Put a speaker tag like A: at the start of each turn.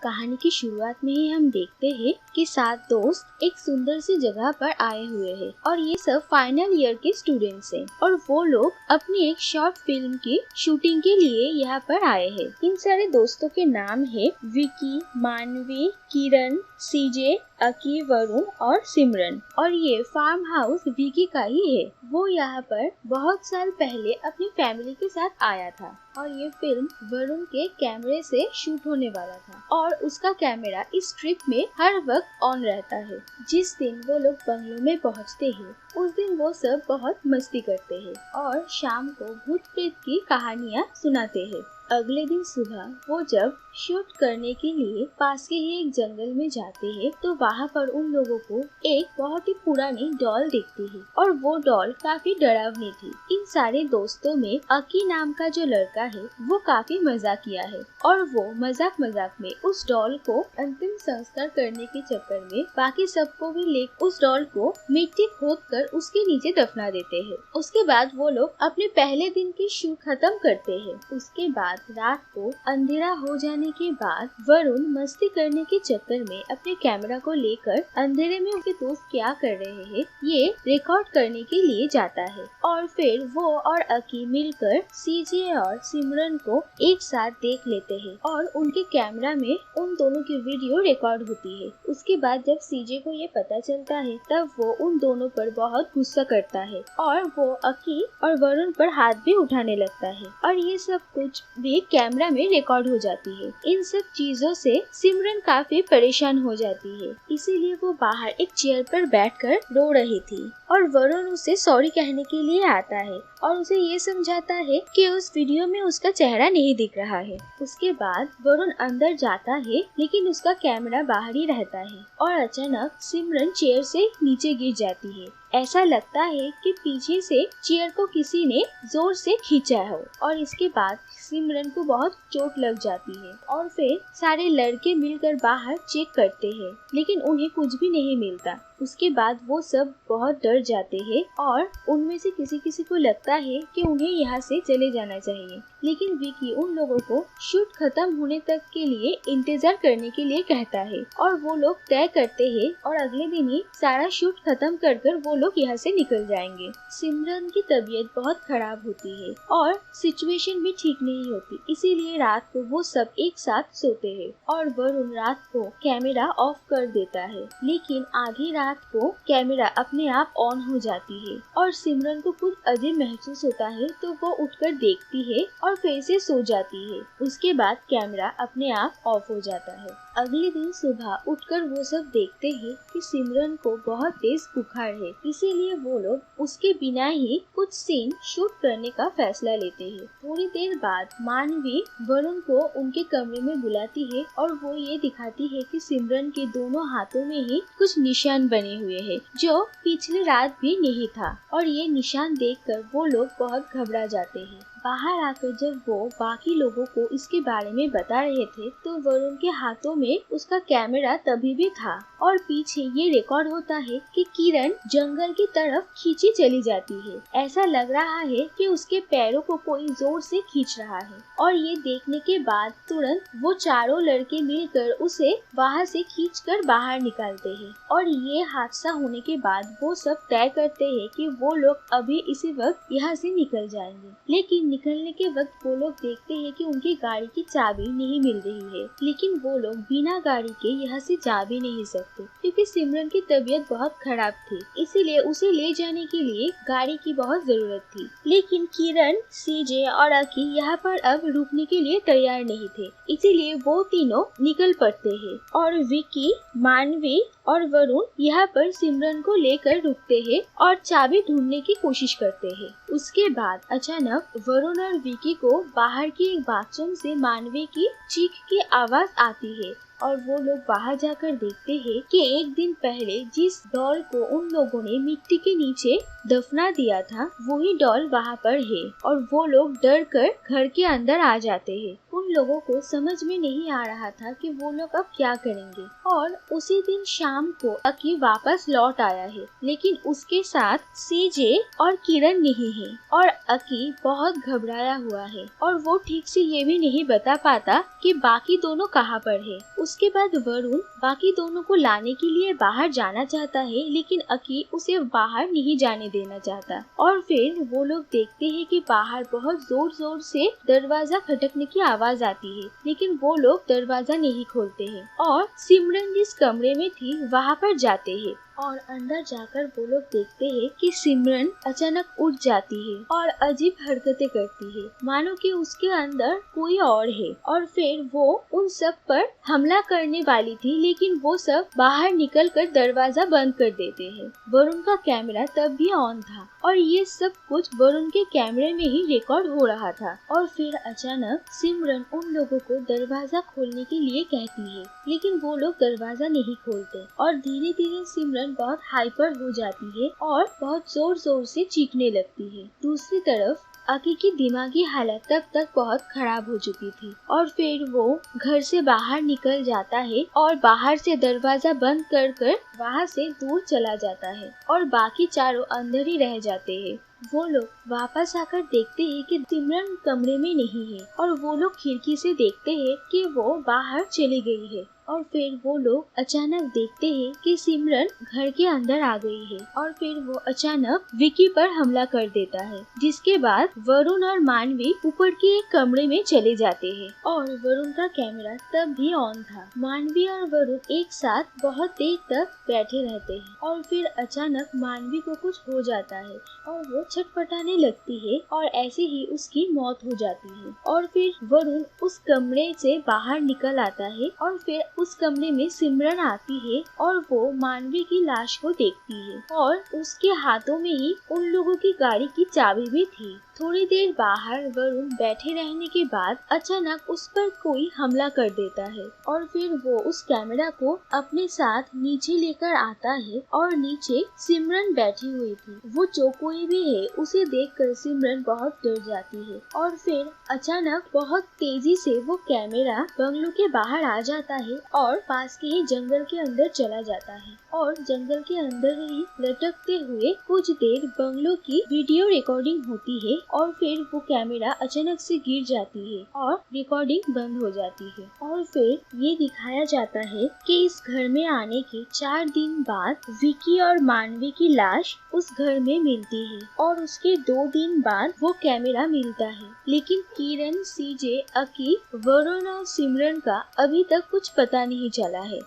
A: कहानी की शुरुआत में ही हम देखते हैं कि 7 दोस्त एक सुंदर सी जगह पर आए हुए हैं और ये सब फाइनल ईयर के स्टूडेंट्स हैं और वो लोग अपनी एक शॉर्ट फिल्म की शूटिंग के लिए यहाँ पर आए हैं। इन सारे दोस्तों के नाम है विकी, मानवी, किरण, सीजे, अकी, वरुण और सिमरन। और ये फार्म हाउस विकी का ही है। वो यहाँ पर बहुत साल पहले अपनी फैमिली के साथ आया था और ये फिल्म वरुण के कैमरे से शूट होने वाला था और उसका कैमरा इस ट्रिप में हर वक्त ऑन रहता है। जिस दिन वो लोग बंगलो में पहुँचते हैं उस दिन वो सब बहुत मस्ती करते हैं और शाम को भूत प्रेत की कहानियाँ सुनाते हैं। अगले दिन सुबह वो जब शूट करने के लिए पास के ही एक जंगल में जाते हैं तो वहाँ पर उन लोगों को एक बहुत ही पुरानी डॉल दिखती है और वो डॉल काफी डरावनी थी। इन सारे दोस्तों में अकी नाम का जो लड़का है वो काफी मजाकिया है और वो मजाक में उस डॉल को अंतिम संस्कार करने के चक्कर में बाकी सबको भी ले उस डॉल को मिट्टी खोद कर उसके नीचे दफना देते हैं। उसके बाद वो लोग अपने पहले दिन की शूट खत्म करते हैं। उसके बाद रात को अंधेरा हो जाने के बाद वरुण मस्ती करने के चक्कर में अपने कैमरा को लेकर अंधेरे में उनके दोस्त क्या कर रहे हैं ये रिकॉर्ड करने के लिए जाता है और फिर वो और अकी मिलकर सीजे और सिमरन को एक साथ देख लेते हैं और उनके कैमरा में उन दोनों की वीडियो रिकॉर्ड होती है। उसके बाद जब सीजे को ये पता चलता है तब वो उन दोनों पर बहुत गुस्सा करता है और वो अकी और वरुण पर हाथ भी उठाने लगता है और ये सब कुछ भी कैमरा में रिकॉर्ड हो जाती है। इन सब चीजों से सिमरन काफी परेशान हो जाती है, इसीलिए वो बाहर एक चेयर पर बैठकर रो रही थी और वरुण उसे सॉरी कहने के लिए आता है और उसे ये समझाता है कि उस वीडियो में उसका चेहरा नहीं दिख रहा है। उसके बाद वरुण अंदर जाता है लेकिन उसका कैमरा बाहर ही रहता है और अचानक सिमरन चेयर से नीचे गिर जाती है। ऐसा लगता है कि पीछे से चेयर को किसी ने जोर से खींचा हो और इसके बाद सिमरन को बहुत चोट लग जाती है और फिर सारे लड़के मिलकर बाहर चेक करते हैं लेकिन उन्हें कुछ भी नहीं मिलता। उसके बाद वो सब बहुत डर जाते हैं और उनमें से किसी को लगता है कि उन्हें यहाँ से चले जाना चाहिए, लेकिन विकी उन लोगों को शूट खत्म होने तक के लिए इंतजार करने के लिए कहता है और वो लोग तय करते हैं और अगले दिन ही सारा शूट खत्म कर वो लोग यहाँ से निकल जाएंगे। सिमरन की तबीयत बहुत खराब होती है और सिचुएशन भी ठीक नहीं होती, इसीलिए रात को वो सब एक साथ सोते हैं और वरुण रात को कैमरा ऑफ कर देता है लेकिन आधी रात को कैमरा अपने आप ऑन हो जाती है और सिमरन को कुछ अजीब महसूस होता है तो वो उठकर देखती है और फिर से सो जाती है। उसके बाद कैमरा अपने आप ऑफ हो जाता है। अगले दिन सुबह उठकर वो सब देखते हैं कि सिमरन को बहुत तेज बुखार है, इसीलिए वो लोग उसके बिना ही कुछ सीन शूट करने का फैसला लेते हैं। थोड़ी देर बाद मानवी वरुण को उनके कमरे में बुलाती है और वो ये दिखाती है कि सिमरन के दोनों हाथों में ही कुछ निशान बने हुए हैं जो पिछली रात भी नहीं था और ये निशान देखकर वो लोग बहुत घबरा जाते हैं। बाहर आकर जब वो बाकी लोगों को इसके बारे में बता रहे थे तो वरुण के हाथों में उसका कैमरा तभी भी था और पीछे ये रिकॉर्ड होता है कि किरण जंगल की तरफ खींची चली जाती है। ऐसा लग रहा है कि उसके पैरों को कोई जोर से खींच रहा है और ये देखने के बाद तुरंत वो चारों लड़के मिलकर उसे वहाँ से खींचकर बाहर निकालते हैं और ये हादसा होने के बाद वो सब तय करते हैं कि वो लोग अभी इसी वक्त यहाँ से निकल जाएंगे। लेकिन निकलने के वक्त वो लोग देखते हैं कि उनकी गाड़ी की चाबी नहीं मिल रही है, लेकिन वो लोग बिना गाड़ी के यहाँ से जा भी नहीं सकते क्योंकि सिमरन की तबीयत बहुत खराब थी, इसीलिए उसे ले जाने के लिए गाड़ी की बहुत जरूरत थी। लेकिन किरण, सीजे और अकी यहाँ पर अब रुकने के लिए तैयार नहीं थे, इसीलिए वो तीनों निकल पड़ते हैं और विकी, मानवी और वरुण यहाँ पर सिमरन को लेकर रुकते हैं और चाबी ढूंढने की कोशिश करते हैं। उसके बाद अचानक वरुण और विकी को बाहर की एक बाथरूम से मानवी की चीख की आवाज आती है और वो लोग बाहर जाकर देखते हैं कि एक दिन पहले जिस डॉल को उन लोगों ने मिट्टी के नीचे दफना दिया था वही डॉल वहाँ पर है और वो लोग डर कर घर के अंदर आ जाते हैं। उन लोगों को समझ में नहीं आ रहा था कि वो लोग अब क्या करेंगे। और उसी दिन शाम को अकी वापस लौट आया है, लेकिन उसके साथ सीजे और किरण नहीं है। और अकी बहुत घबराया हुआ है और वो ठीक से ये भी नहीं बता पाता कि बाकी दोनों कहाँ पर है। उसके बाद वरुण बाकी दोनों को लाने के लिए बाहर जाना चाहता है, लेकिन अकी उसे बाहर नहीं जाने देना चाहता। और फिर वो लोग देखते हैं कि बाहर बहुत जोर जोर से दरवाजा खटकने की आवाज आती है, लेकिन वो लोग दरवाजा नहीं खोलते हैं और सिमरन जिस कमरे में थी वहाँ पर जाते हैं। और अंदर जाकर वो लोग देखते हैं कि सिमरन अचानक उठ जाती है और अजीब हरकतें करती है, मानो कि उसके अंदर कोई और है। और फिर वो उन सब पर हमला करने वाली थी, लेकिन वो सब बाहर निकलकर दरवाजा बंद कर देते हैं। वरुण का कैमरा तब भी ऑन था और ये सब कुछ वरुण के कैमरे में ही रिकॉर्ड हो रहा था। और फिर अचानक सिमरन उन लोगों को दरवाजा खोलने के लिए कहती है, लेकिन वो लोग दरवाजा नहीं खोलते। और धीरे धीरे सिमरन बहुत हाइपर हो जाती है और बहुत जोर जोर से चीखने लगती है। दूसरी तरफ अकी की दिमागी हालत तब तक बहुत खराब हो चुकी थी और फिर वो घर से बाहर निकल जाता है और बाहर से दरवाजा बंद कर वहाँ से दूर चला जाता है और बाकी चारों अंदर ही रह जाते हैं। वो लोग वापस आकर देखते हैं कि सिमरन कमरे में नहीं है और वो लोग खिड़की से देखते हैं कि वो बाहर चली गई है। और फिर वो लोग अचानक देखते हैं कि सिमरन घर के अंदर आ गई है और फिर वो अचानक विकी पर हमला कर देता है, जिसके बाद वरुण और मानवी ऊपर के एक कमरे में चले जाते हैं और वरुण का कैमरा तब भी ऑन था। मानवी और वरुण एक साथ बहुत देर तक बैठे रहते हैं और फिर अचानक मानवी को कुछ हो जाता है और वो छटपटाने लगती है और ऐसे ही उसकी मौत हो जाती है। और फिर वरुण उस कमरे से बाहर निकल आता है और फिर उस कमरे में सिमरन आती है और वो मानवी की लाश को देखती है और उसके हाथों में ही उन लोगों की गाड़ी की चाबी भी थी। थोड़ी देर बाहर वरुण बैठे रहने के बाद अचानक उस पर कोई हमला कर देता है और फिर वो उस कैमरा को अपने साथ नीचे लेकर आता है और नीचे सिमरन बैठी हुई थी। वो जो कोई भी है उसे देखकर सिमरन बहुत डर जाती है और फिर अचानक बहुत तेजी से वो कैमरा बंगलो के बाहर आ जाता है और पास के ही जंगल के अंदर चला जाता है और जंगल के अंदर ही लटकते हुए कुछ देर बंगलो की वीडियो रिकॉर्डिंग होती है और फिर वो कैमरा अचानक से गिर जाती है और रिकॉर्डिंग बंद हो जाती है। और फिर ये दिखाया जाता है कि इस घर में आने के 4 दिन बाद विकी और मानवी की लाश उस घर में मिलती है और उसके 2 दिन बाद वो कैमरा मिलता है, लेकिन किरण, सीजे, अकी, वरुण और सिमरन का अभी तक कुछ पता नहीं चला है।